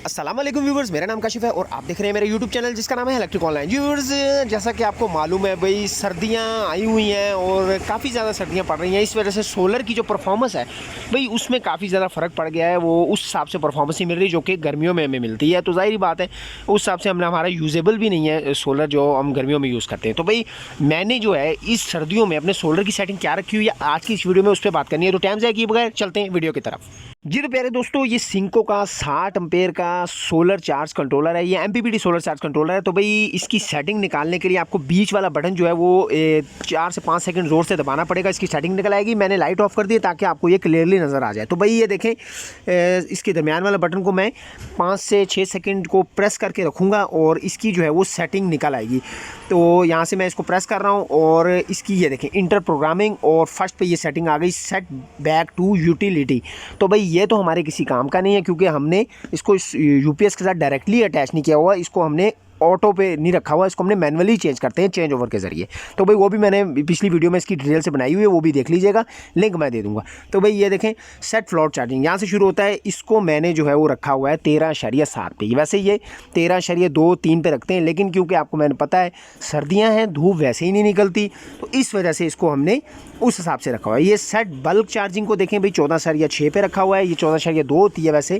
अस्सलाम वालेकुम व्यूवर्स, मेरा नाम काशिफ है और आप देख रहे हैं मेरे यूट्यूब चैनल जिसका नाम है इलेक्ट्रिक ऑनलाइन। व्यूवर्स, जैसा कि आपको मालूम है भाई, सर्दियां आई हुई हैं और काफ़ी ज़्यादा सर्दियां पड़ रही हैं। इस वजह से सोलर की जो परफॉर्मेंस है भाई, उसमें काफ़ी ज़्यादा फ़र्क पड़ गया है। वो उस हिसाब से परफॉर्मेंस ही मिल रही जो कि गर्मियों में हमें मिलती है। तो ज़ाहिर बात है उस हिसाब से हमारा यूजेबल भी नहीं है सोलर जो हम गर्मियों में यूज़ करते हैं। तो भाई मैंने जो है इस सर्दियों में अपने सोलर की सेटिंग क्या रखी हुई है, आज की इस वीडियो में उस पर बात करनी है। तो टाइम ज़ाया किए बगैर चलते हैं वीडियो की तरफ। जी तो प्यारे दोस्तों, ये सिंको का 60 एम्पेयर का सोलर चार्ज कंट्रोलर है। ये एमपीपीटी सोलर चार्ज कंट्रोलर है। तो भाई इसकी सेटिंग निकालने के लिए आपको बीच वाला बटन जो है वो 4 से 5 सेकंड ज़ोर से दबाना पड़ेगा। इसकी सेटिंग निकल आएगी। मैंने लाइट ऑफ कर दी ताकि आपको ये क्लियरली नज़र आ जाए। तो भाई ये देखें, इसके दरमियान वाला बटन को मैं 5 से 6 सेकंड को प्रेस करके रखूँगा और इसकी जो है वो सेटिंग निकल आएगी। तो यहाँ से मैं इसको प्रेस कर रहा हूँ और इसकी ये देखें इंटर प्रोग्रामिंग, और फर्स्ट पे ये सेटिंग आ गई, सेट बैक टू यूटिलिटी। तो भाई ये तो हमारे किसी काम का नहीं है क्योंकि हमने इसको इस यूपीएस के साथ डायरेक्टली अटैच नहीं किया हुआ। इसको हमने ऑटो पे नहीं रखा हुआ, इसको हमने मैनुअली चेंज करते हैं चेंज ओवर के ज़रिए। तो भाई वो भी मैंने पिछली वीडियो में इसकी डिटेल से बनाई हुई है, वो भी देख लीजिएगा, लिंक मैं दे दूंगा। तो भाई ये देखें, सेट फ्लोट चार्जिंग यहाँ से शुरू होता है। इसको मैंने जो है वो रखा हुआ है 13.7 पे। वैसे ये 13.2-3 पे रखते हैं, लेकिन क्योंकि आपको मैंने पता है सर्दियाँ हैं, धूप वैसे ही नहीं निकलती, तो इस वजह से इसको हमने उस हिसाब से रखा हुआ है। ये सेट बल्क चार्जिंग को देखें भाई 14.6 पे रखा हुआ है। ये 14.2 होती है वैसे,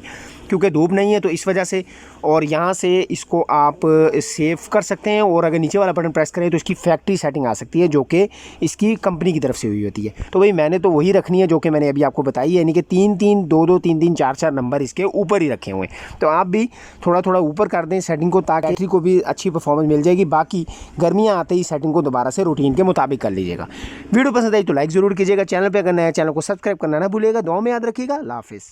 क्योंकि धूप नहीं है तो इस वजह से। और यहाँ से इसको आप सेव कर सकते हैं और अगर नीचे वाला बटन प्रेस करें तो इसकी फैक्ट्री सेटिंग आ सकती है जो कि इसकी कंपनी की तरफ से हुई होती है। तो भाई मैंने तो वही रखनी है जो कि मैंने अभी आपको बताई है, यानी कि 3-3, 2-2, 3-3, 4-4 नंबर इसके ऊपर ही रखे हुए हैं। तो आप भी थोड़ा थोड़ा ऊपर कर दें सेटिंग को, ताकि बैटरी को भी अच्छी परफॉर्मेंस मिल जाएगी। बाकी गर्मियाँ आते ही सेटिंग को दोबारा से रूटीन के मुताबिक कर लीजिएगा। वीडियो पसंद आई तो लाइक ज़रूर कीजिएगा। चैनल पर अगर नया, चैनल को सब्सक्राइब करना ना भूलिएगा। दुआ में याद रखिएगा। अल्लाह हाफिज़।